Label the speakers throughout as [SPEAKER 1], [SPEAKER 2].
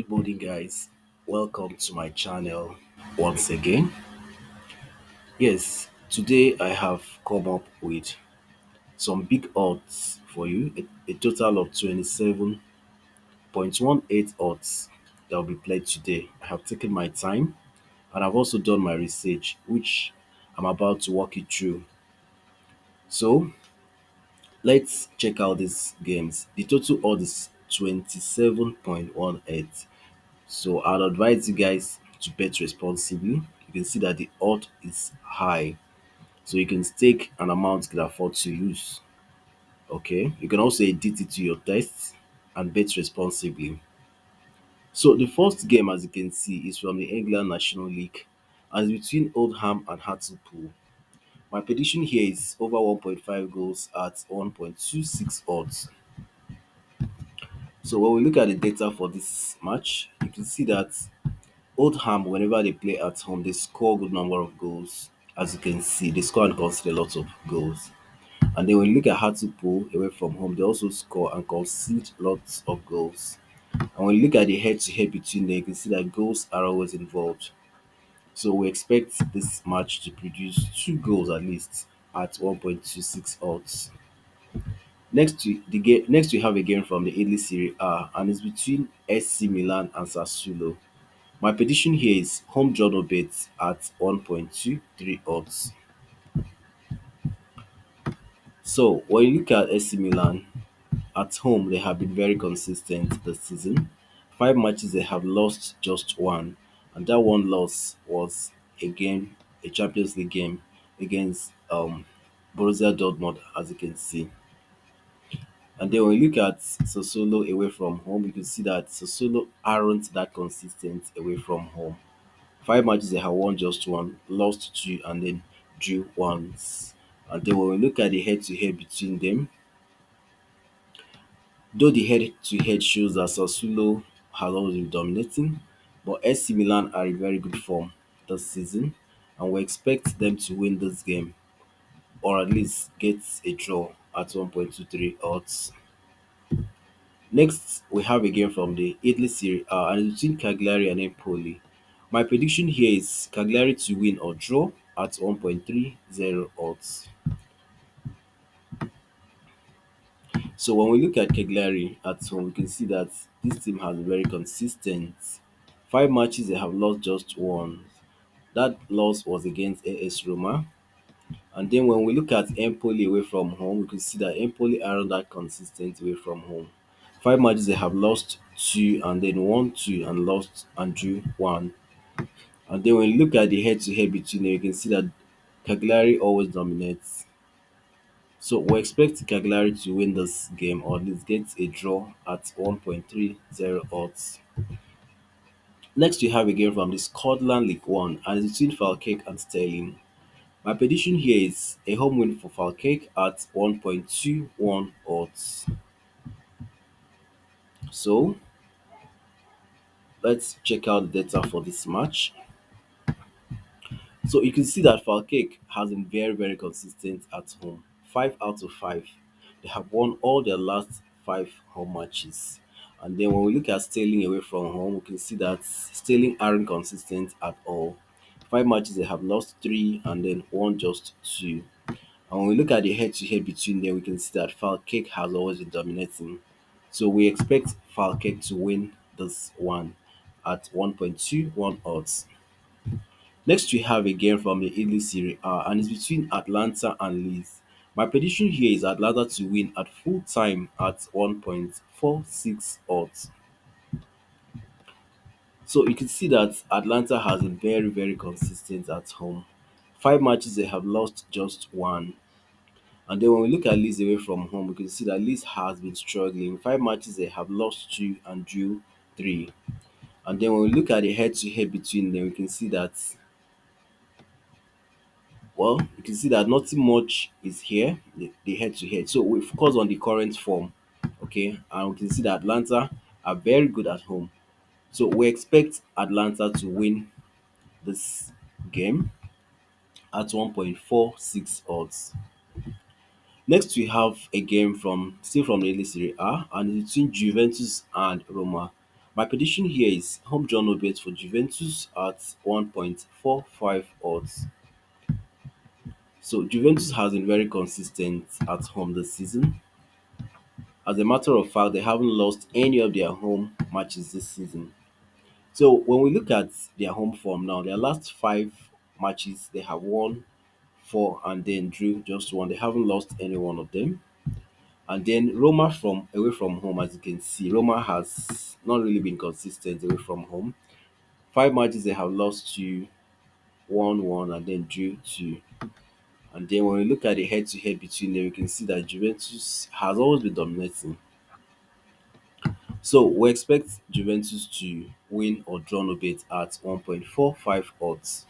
[SPEAKER 1] Good morning, guys. Welcome to my channel once again. Yes, today I have come up with some big odds for you, a total of 27.18 odds that will be played today. I have taken my time and I've also done my research, which I'm about to walk you through. So, let's check out these games. The total odd is 27.18. So I'd advise you guys to bet responsibly. You can see that the odd is high. So you can stake an amount you can afford to lose. Okay. You can also edit it to your taste and bet responsibly. So the first game, as you can see, is from the England National League and it's between Oldham and Hartlepool. My prediction here is over 1.5 goals at 1.26 odds. So when we look at the data for this match, you can see that Oldham, whenever they play at home, they score a good number of goals. As you can see, they score and concede a lot of goals. And then when you look at Hartlepool away from home, they also score and concede lots of goals. And when you look at the head-to-head between them, you can see that goals are always involved. So we expect this match to produce two goals at least at 1.26 odds. Next we have a game from the Italy Serie A and it's between SC Milan and Sassuolo. My prediction here is home draw no bet at 1.23 odds. So when you look at AC Milan at home, they have been very consistent this season. Five matches they have lost just one, and that one loss was a Champions League game against Borussia Dortmund, as you can see. And then when you look at Sassuolo away from home, you can see that Sassuolo aren't that consistent away from home. Five matches they have won just one, lost two, and then drew once. And then when we look at the head to head between them, though the head to head shows that Sassuolo has always been dominating, but AC Milan are in very good form this season, and we expect them to win this game or at least get a draw at 1.23 odds. Next, we have a game from the Italy Serie A and it's between Cagliari and Empoli. My prediction here is Cagliari to win or draw at 1.30 odds. So when we look at Cagliari at home, we can see that this team has been very consistent. Five matches they have lost just one. That loss was against AS Roma. And then when we look at Empoli away from home, we can see that Empoli aren't that consistent away from home. Five matches they have lost two and then won two and lost and drew one. And then when you look at the head to head between them, you can see that Cagliari always dominates. So we expect Cagliari to win this game or at least get a draw at 1.30 odds. Next we have a game from the Scotland League One and it's between Falkirk and Stirling. My prediction here is a home win for Falkirk at 1.21 odds. So let's check out the data for this match. So you can see that Falkirk has been very consistent at home. 5 out of 5. They have won all their last five home matches. And then when we look at Stirling away from home, we can see that Stirling aren't consistent at all. Five matches they have lost three and then won just two. And when we look at the head-to-head between them, we can see that Falkirk has always been dominating. So we expect Falkirk to win this one at 1.21 odds. Next, we have a game from the Italy Serie A and it's between Atalanta and Leeds. My prediction here is Atlanta to win at full time at 1.46 odds. So you can see that Atlanta has been very consistent at home. Five matches they have lost just one. And then when we look at Leeds away from home, we can see that Leeds has been struggling. Five matches they have lost two and drew three. And then when we look at the head to head between them, we can see that you can see that nothing much is here, the head to head. So we focus on the current form, okay? And we can see that Atlanta are very good at home. So we expect Atlanta to win this game at 1.46 odds. Next, we have a game from still from the Serie A and it's between Juventus and Roma. My prediction here is home draw no bet for Juventus at 1.45 odds. So Juventus has been very consistent at home this season. As a matter of fact, they haven't lost any of their home matches this season. So when we look at their home form now, their last five matches they have won four and then drew just one. They haven't lost any one of them. And then Roma from away from home, as you can see, Roma has not really been consistent away from home. Five matches they have lost to won one and then drew two. And then when we look at the head-to-head between them, we can see that Juventus has always been dominating. So we expect Juventus to win or draw no bet at 1.45 odds.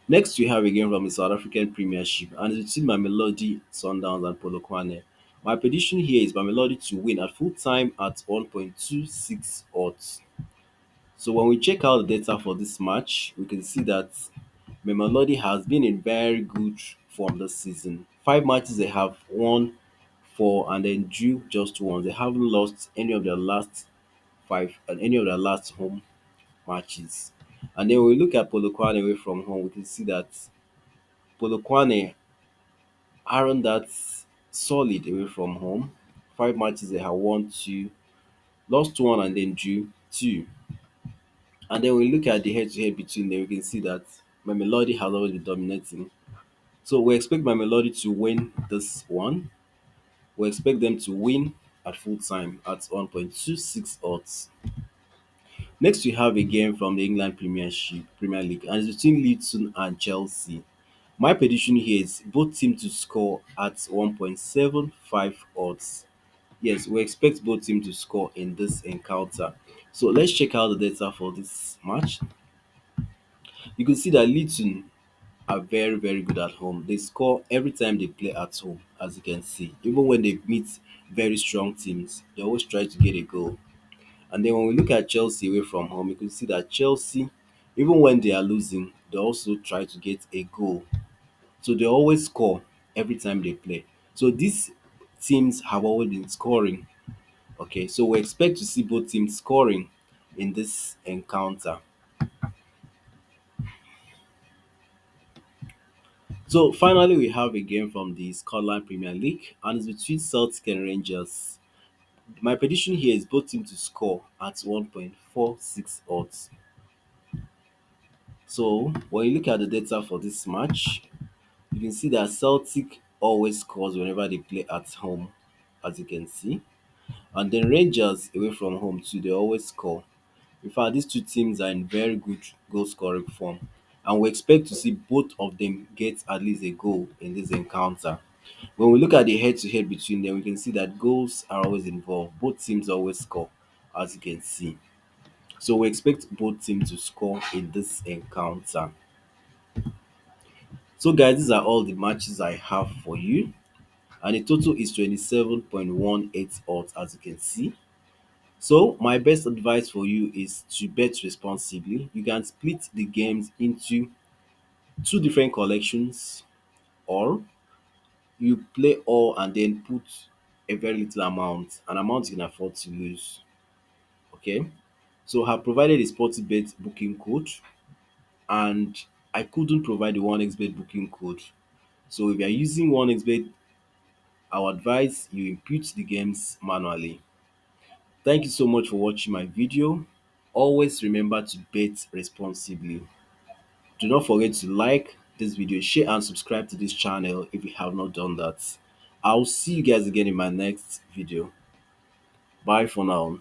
[SPEAKER 1] Next, we have a game from the South African Premiership, and it's between Mamelodi, Sundowns, and Polokwane. My prediction here is Mamelodi to win at full time at 1.26 odds. So when we check out the data for this match, we can see that Mamelodi has been in very good form this season. Five matches they have won four and then drew just one. They haven't lost any of their last five and any of their last home matches. And then when we look at Polokwane away from home, we can see that Polokwane aren't that solid away from home. Five matches they have won two, lost one and then drew two. And then we look at the head-to-head between them, we can see that Mamelodi has always been dominating. So we expect Mamelodi to win this one. We expect them to win at full time at 1.26 odds. Next, we have a game from the England Premiership, Premier League, and it's between Luton and Chelsea. My prediction here is both teams to score at 1.75 odds. Yes, we expect both teams to score in this encounter. So let's check out the data for this match. You can see that Luton are very, very good at home. They score every time they play at home, as you can see. Even when they meet very strong teams, they always try to get a goal. And then when we look at Chelsea away from home, you can see that Chelsea, even when they are losing, they also try to get a goal. So they always score every time they play. So these teams have always been scoring. Okay, so we expect to see both teams scoring in this encounter. So finally, we have a game from the Scotland Premier League, and it's between Celtic and Rangers. My prediction here is both teams to score at 1.46 odds. So when you look at the data for this match, you can see that Celtic always scores whenever they play at home, as you can see. And then Rangers away from home too, they always score. In fact, these two teams are in very good goal scoring form. And we expect to see both of them get at least a goal in this encounter. When we look at the head to head between them, we can see that goals are always involved. Both teams always score, as you can see. So we expect both teams to score in this encounter. So guys, these are all the matches I have for you. And the total is 27.18 odds, as you can see. So my best advice for you is to bet responsibly. You can split the games into two different collections, or you play all and then put a very little amount, an amount you can afford to lose. Okay. So I have provided a Sportybet booking code, and I couldn't provide the 1xbet booking code. So if you are using 1xbet, I would advise you input the games manually. Thank you so much for watching my video. Always remember to bet responsibly. Do not forget to like this video, share and subscribe to this channel if you have not done that. I'll see you guys again in my next video. Bye for now.